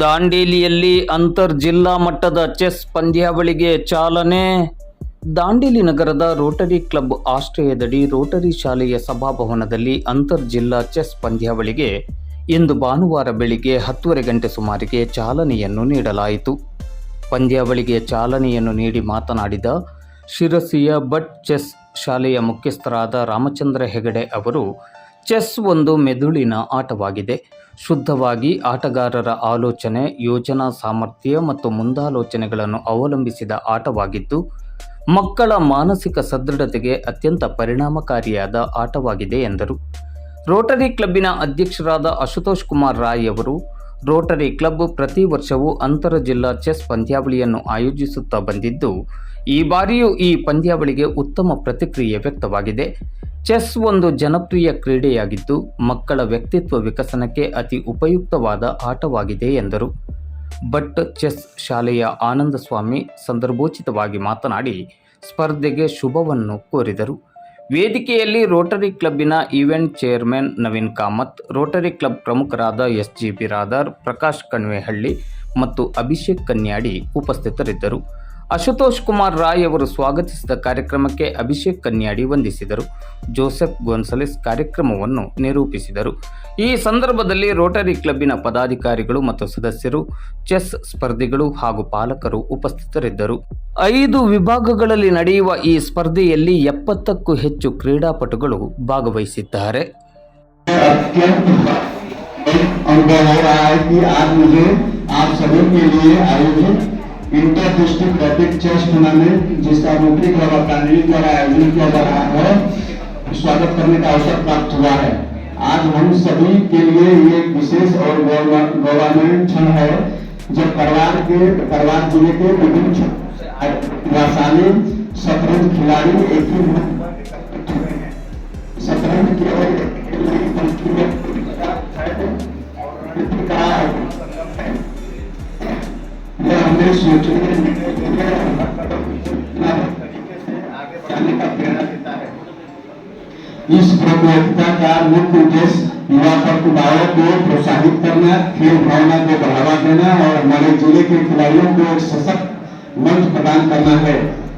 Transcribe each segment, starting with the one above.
ದಾಂಡೇಲಿಯಲ್ಲಿ ಅಂತರ್ ಜಿಲ್ಲಾ ಮಟ್ಟದ ಚೆಸ್ ಪಂದ್ಯಾವಳಿಗೆ ಚಾಲನೆ. ದಾಂಡೇಲಿ ನಗರದ ರೋಟರಿ ಕ್ಲಬ್ ಆಶ್ರಯದಡಿ ರೋಟರಿ ಶಾಲೆಯ ಸಭಾಭವನದಲ್ಲಿ ಅಂತರ್ ಜಿಲ್ಲಾ ಚೆಸ್ ಪಂದ್ಯಾವಳಿಗೆ ಇಂದು ಭಾನುವಾರ ಬೆಳಿಗ್ಗೆ 10:30 ಗಂಟೆ ಸುಮಾರಿಗೆ ಚಾಲನೆಯನ್ನು ನೀಡಲಾಯಿತು. ಪಂದ್ಯಾವಳಿಗೆ ಚಾಲನೆಯನ್ನು ನೀಡಿ ಮಾತನಾಡಿದ ಶಿರಸಿಯ ಭಟ್ ಚೆಸ್ ಶಾಲೆಯ ಮುಖ್ಯಸ್ಥರಾದ ರಾಮಚಂದ್ರ ಹೆಗಡೆ ಅವರು, ಚೆಸ್ ಒಂದು ಮೆದುಳಿನ ಆಟವಾಗಿದೆ. ಶುದ್ಧವಾಗಿ ಆಟಗಾರರ ಆಲೋಚನೆ, ಯೋಜನಾ ಸಾಮರ್ಥ್ಯ ಮತ್ತು ಮುಂದಾಲೋಚನೆಗಳನ್ನು ಅವಲಂಬಿಸಿದ ಆಟವಾಗಿದ್ದು, ಮಕ್ಕಳ ಮಾನಸಿಕ ಸದೃಢತೆಗೆ ಅತ್ಯಂತ ಪರಿಣಾಮಕಾರಿಯಾದ ಆಟವಾಗಿದೆ ಎಂದರು. ರೋಟರಿ ಕ್ಲಬ್ಬಿನ ಅಧ್ಯಕ್ಷರಾದ ಅಶುತೋಷ್ ಕುಮಾರ್ ರಾಯ್ ಅವರು, ರೋಟರಿ ಕ್ಲಬ್ ಪ್ರತಿ ವರ್ಷವೂ ಅಂತರ ಜಿಲ್ಲಾ ಚೆಸ್ ಪಂದ್ಯಾವಳಿಯನ್ನು ಆಯೋಜಿಸುತ್ತಾ ಬಂದಿದ್ದು, ಈ ಬಾರಿಯೂ ಈ ಪಂದ್ಯಾವಳಿಗೆ ಉತ್ತಮ ಪ್ರತಿಕ್ರಿಯೆ ವ್ಯಕ್ತವಾಗಿದೆ. ಚೆಸ್ ಒಂದು ಜನಪ್ರಿಯ ಕ್ರೀಡೆಯಾಗಿದ್ದು, ಮಕ್ಕಳ ವ್ಯಕ್ತಿತ್ವ ವಿಕಸನಕ್ಕೆ ಅತಿ ಉಪಯುಕ್ತವಾದ ಆಟವಾಗಿದೆ ಎಂದರು. ಭಟ್ ಚೆಸ್ ಶಾಲೆಯ ಆನಂದ ಸ್ವಾಮಿ ಸಂದರ್ಭೋಚಿತವಾಗಿ ಮಾತನಾಡಿ ಸ್ಪರ್ಧೆಗೆ ಶುಭವನ್ನು ಕೋರಿದರು. ವೇದಿಕೆಯಲ್ಲಿ ರೋಟರಿ ಕ್ಲಬ್ಬಿನ event chairman Naveen Kamath, Rotary club ಪ್ರಮುಖರಾದ ಎಸ್.ಜಿ. ಬಿರಾದಾರ್, ಪ್ರಕಾಶ್ ಕಣ್ವೇಹಳ್ಳಿ ಮತ್ತು ಅಭಿಷೇಕ್ ಕನ್ಯಾಡಿ ಉಪಸ್ಥಿತರಿದ್ದರು. ಅಶುತೋಷ್ ಕುಮಾರ್ ರಾಯ್ ಅವರು ಸ್ವಾಗತಿಸಿದ ಕಾರ್ಯಕ್ರಮಕ್ಕೆ ಅಭಿಷೇಕ್ ಕನ್ಯಾಡಿ ವಂದಿಸಿದರು. ಜೋಸೆಫ್ ಗೋನ್ಸಲೆಸ್ ಕಾರ್ಯಕ್ರಮವನ್ನು ನಿರೂಪಿಸಿದರು. ಈ ಸಂದರ್ಭದಲ್ಲಿ ರೋಟರಿ ಕ್ಲಬ್ಬಿನ ಪದಾಧಿಕಾರಿಗಳು ಮತ್ತು ಸದಸ್ಯರು, ಚೆಸ್ ಸ್ಪರ್ಧಿಗಳು ಹಾಗೂ ಪಾಲಕರು ಉಪಸ್ಥಿತರಿದ್ದರು. 5 ವಿಭಾಗಗಳಲ್ಲಿ ನಡೆಯುವ ಈ ಸ್ಪರ್ಧೆಯಲ್ಲಿ 70ಕ್ಕೂ ಹೆಚ್ಚು ಕ್ರೀಡಾಪಟುಗಳು ಭಾಗವಹಿಸಿದ್ದಾರೆ. Inter district rapid chess tournament जिसका रोटरी क्लब ऑफ दांडेली द्वारा आयोजित किया जा रहा है, स्वागत करने का अवसर प्राप्त हुआ है। आज हम सभी के लिए ये एक विशेष और गौरवपूर्ण क्षण है जब करवार जिले के विभिन्न प्रतिभाशाली शतरंज खिलाड़ी एक ही शतरंज इस प्रतियोगिता का मुख्य उद्देश्य युवा प्रतिभाओं को प्रोत्साहित करना, खेल भावना को बढ़ावा देना और हमारे जिले के खिलाड़ियों को एक सशक्त मंच प्रदान करना है।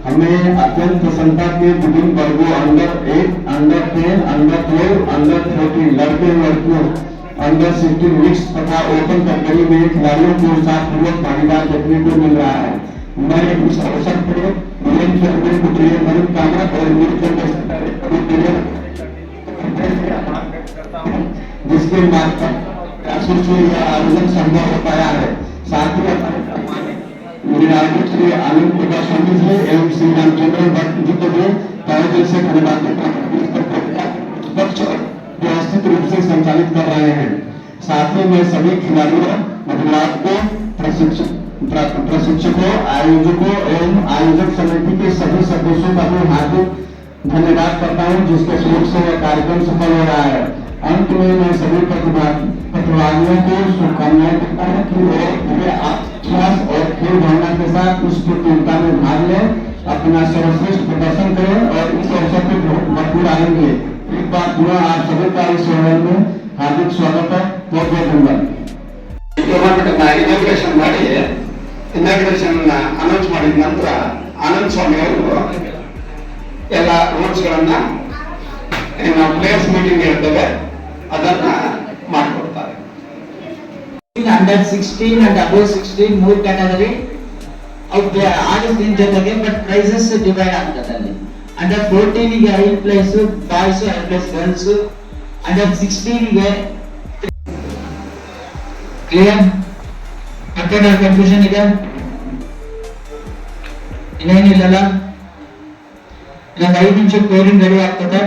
हमें अत्यंत प्रसन्नता के विभिन्न वर्गों अंडर 8, अंडर 10, अंडर 12, अंडर 13 लड़के लड़कियों, अंडर 16 मिक्स तथा ओपन कैटेगरी में खिलाड़ियों को उत्साहपूर्वक भागीदार देखने को मिल रहा है। मैं इस अवसर पर जिसके माध्यम से यह आयोजन संभव हो पाया है। साथ ही श्री आनंद प्रकाश स्वामी जी एवं श्री रामचंद्र भट्ट जी को भी तहे से धन्यवाद व्यवस्थित रूप से संचालित कर रहे हैं। साथ ही मैं सभी खिलाड़ियों, अभिभावकों, प्रशिक्षकों, आयोजकों एवं आयोजक समिति के सभी सदस्यों का भी हार्दिक धन्यवाद करता हूं, जिसके सहयोग से यह कार्यक्रम सफल हो रहा है। अंत में मैं सभी प्रतिभागियों को शुभकामनाएं देता हूं कि वे आत्मविश्वास और खेल भावना के साथ इस प्रतियोगिता में भाग लें, अपना सर्वश्रेष्ठ प्रदर्शन करें और इस अवसर पर भरपूर आएंगे। एक बार पुनः आप सभी का इस शहर में हार्दिक स्वागत है। बहुत बहुत धन्यवाद। इनाग्रेशन अनौन्स ಮಾಡಿದ ನಂತರ ಆನಂದ್ ಸ್ವಾಮಿ ಅವರು ಎಲ್ಲ ರೂಲ್ಸ್ ಗಳನ್ನ ನಾವು ಪ್ಲೇಯರ್ಸ್ ಮೀಟಿಂಗ್ ಇರ್ತದೆ ಅದನ್ನ ಮಾಡಿಕೊಡ್ತಾರೆ. ಅಂಡರ್ 16 and above 16 ಮೂರು ಕ್ಯಾಟಗರಿ ಆಡಿಸ್ತೀನಿ ಜೊತೆಗೆ ಬಟ್ ಪ್ರೈಸಸ್ ಡಿವೈಡ್ ಆಗ್ತದೆ ಅಲ್ಲಿ. ಅಂಡರ್ 14 ಗೆ 5 place boys 5 place girls, under 16 ಗೆ ಕ್ಲಿಯರ್ ಅక్కడ ಕನ್ಫ್ಯೂಷನ್ ಇದೆ ಇನ್ನೇನಿಲ್ಲಲ್ಲ. 5 ನಿಮಿಷ ಕೋರಿಂಗ್ ರೆಡಿ ಆಗ್ತದೆ.